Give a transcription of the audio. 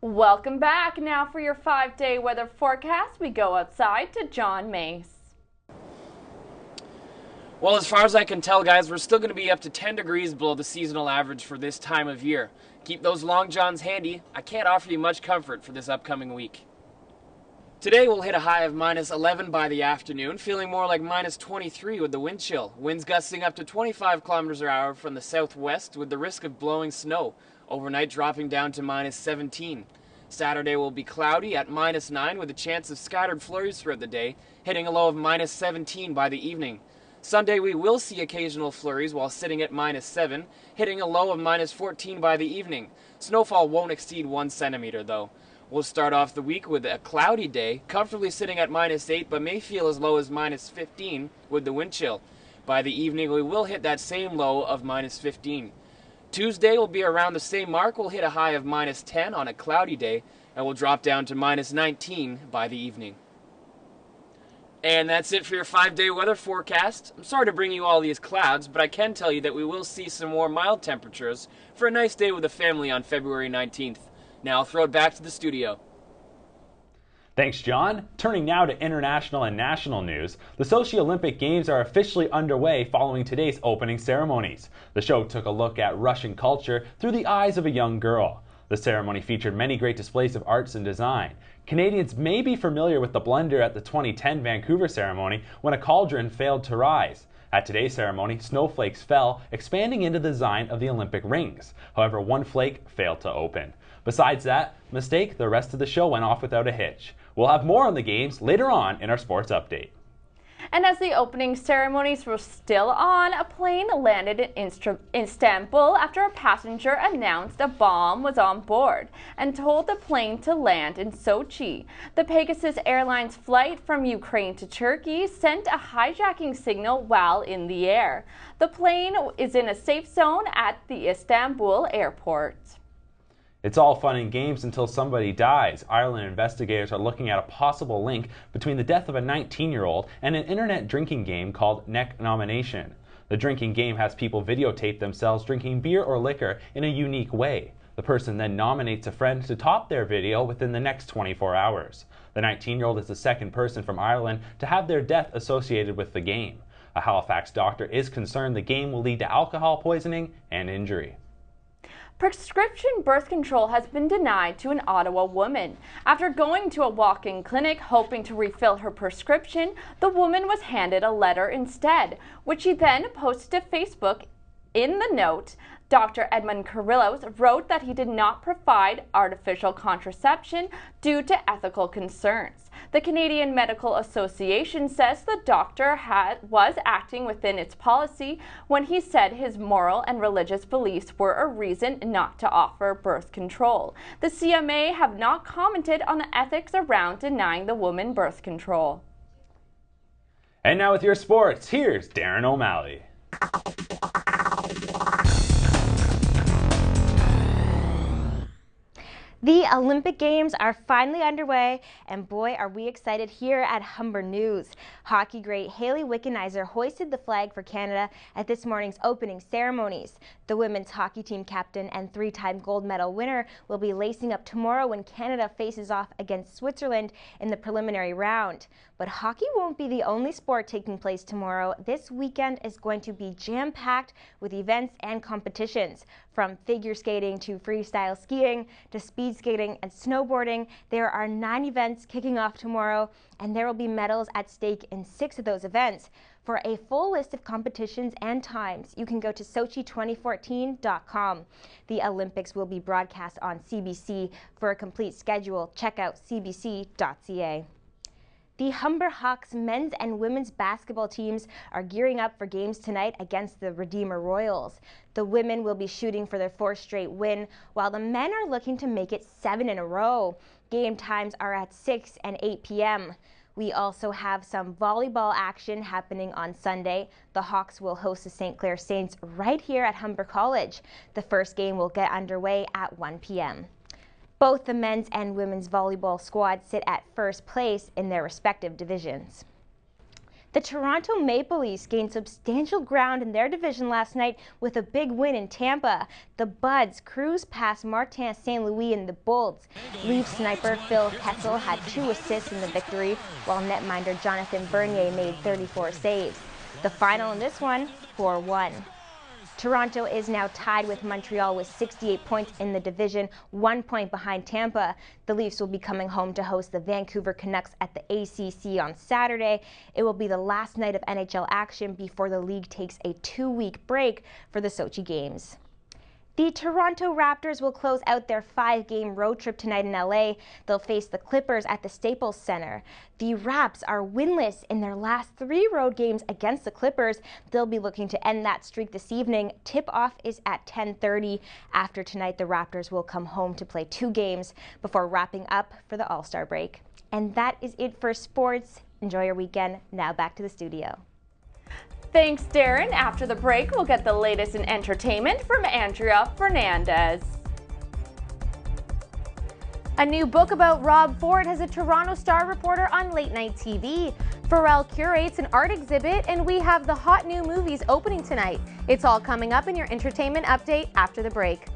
Welcome back. Now for your 5-day weather forecast, we go outside to John Mace. Well, as far as I can tell, guys, we're still going to be up to 10 degrees below the seasonal average for this time of year. Keep those long johns handy. I can't offer you much comfort for this upcoming week. Today we'll hit a high of minus 11 by the afternoon, feeling more like minus 23 with the wind chill. Winds gusting up to 25 kilometers per hour from the southwest with the risk of blowing snow. Overnight dropping down to minus 17. Saturday will be cloudy at minus 9 with a chance of scattered flurries throughout the day, hitting a low of minus 17 by the evening. Sunday we will see occasional flurries while sitting at minus 7, hitting a low of minus 14 by the evening. Snowfall won't exceed 1 centimeter though. We'll start off the week with a cloudy day, comfortably sitting at minus 8 but may feel as low as minus 15 with the wind chill. By the evening we will hit that same low of minus 15. Tuesday will be around the same mark. We'll hit a high of minus 10 on a cloudy day and we'll drop down to minus 19 by the evening. And that's it for your 5-day weather forecast. I'm sorry to bring you all these clouds, but I can tell you that we will see some more mild temperatures for a nice day with the family on February 19th. Now I'll throw it back to the studio. Thanks, John. Turning now to international and national news, the Sochi Olympic Games are officially underway following today's opening ceremonies. The show took a look at Russian culture through the eyes of a young girl. The ceremony featured many great displays of arts and design. Canadians may be familiar with the blunder at the 2010 Vancouver ceremony when a cauldron failed to rise. At today's ceremony, snowflakes fell, expanding into the design of the Olympic rings. However, one flake failed to open. Besides that mistake, the rest of the show went off without a hitch. We'll have more on the games later on in our sports update. And as the opening ceremonies were still on, a plane landed in Istanbul after a passenger announced a bomb was on board and told the plane to land in Sochi. The Pegasus Airlines flight from Ukraine to Turkey sent a hijacking signal while in the air. The plane is in a safe zone at the Istanbul airport. It's all fun and games until somebody dies. Ireland investigators are looking at a possible link between the death of a 19-year-old and an internet drinking game called Neck Nomination. The drinking game has people videotape themselves drinking beer or liquor in a unique way. The person then nominates a friend to top their video within the next 24 hours. The 19-year-old is the second person from Ireland to have their death associated with the game. A Halifax doctor is concerned the game will lead to alcohol poisoning and injury. Prescription birth control has been denied to an Ottawa woman. After going to a walk-in clinic hoping to refill her prescription, the woman was handed a letter instead, which she then posted to Facebook. In the note, Dr. Edmund Carrillos wrote that he did not provide artificial contraception due to ethical concerns. The Canadian Medical Association says the doctor was acting within its policy when he said his moral and religious beliefs were a reason not to offer birth control. The CMA have not commented on the ethics around denying the woman birth control. And now with your sports, here's Darren O'Malley. The Olympic Games are finally underway, and boy, are we excited here at Humber News. Hockey great Hayley Wickenheiser hoisted the flag for Canada at this morning's opening ceremonies. The women's hockey team captain and 3-time gold medal winner will be lacing up tomorrow when Canada faces off against Switzerland in the preliminary round. But hockey won't be the only sport taking place tomorrow. This weekend is going to be jam-packed with events and competitions. From figure skating to freestyle skiing to speed skating and snowboarding, there are 9 events kicking off tomorrow, and there will be medals at stake in 6 of those events. For a full list of competitions and times, you can go to Sochi2014.com. The Olympics will be broadcast on CBC. For a complete schedule, check out cbc.ca. The Humber Hawks men's and women's basketball teams are gearing up for games tonight against the Redeemer Royals. The women will be shooting for their 4th straight win, while the men are looking to make it 7 in a row. Game times are at 6 and 8 p.m. We also have some volleyball action happening on Sunday. The Hawks will host the St. Clair Saints right here at Humber College. The first game will get underway at 1 p.m. Both the men's and women's volleyball squads sit at first place in their respective divisions. The Toronto Maple Leafs gained substantial ground in their division last night with a big win in Tampa. The Buds cruised past Martin St. Louis and the Bolts. Leaf sniper Phil Kessel had 2 assists in the victory, while netminder Jonathan Bernier made 34 saves. The final in this one, 4-1. Toronto is now tied with Montreal with 68 points in the division, 1 point behind Tampa. The Leafs will be coming home to host the Vancouver Canucks at the ACC on Saturday. It will be the last night of NHL action before the league takes a 2-week break for the Sochi Games. The Toronto Raptors will close out their 5-game road trip tonight in LA. They'll face the Clippers at the Staples Center. The Raps are winless in their last 3 road games against the Clippers. They'll be looking to end that streak this evening. Tip-off is at 10:30. After tonight, the Raptors will come home to play 2 games before wrapping up for the All-Star break. And that is it for sports. Enjoy your weekend. Now back to the studio. Thanks, Darren. After the break, we'll get the latest in entertainment from Andrea Fernandez. A new book about Rob Ford has a Toronto Star reporter on late night TV. Pharrell curates an art exhibit, and we have the hot new movies opening tonight. It's all coming up in your entertainment update after the break.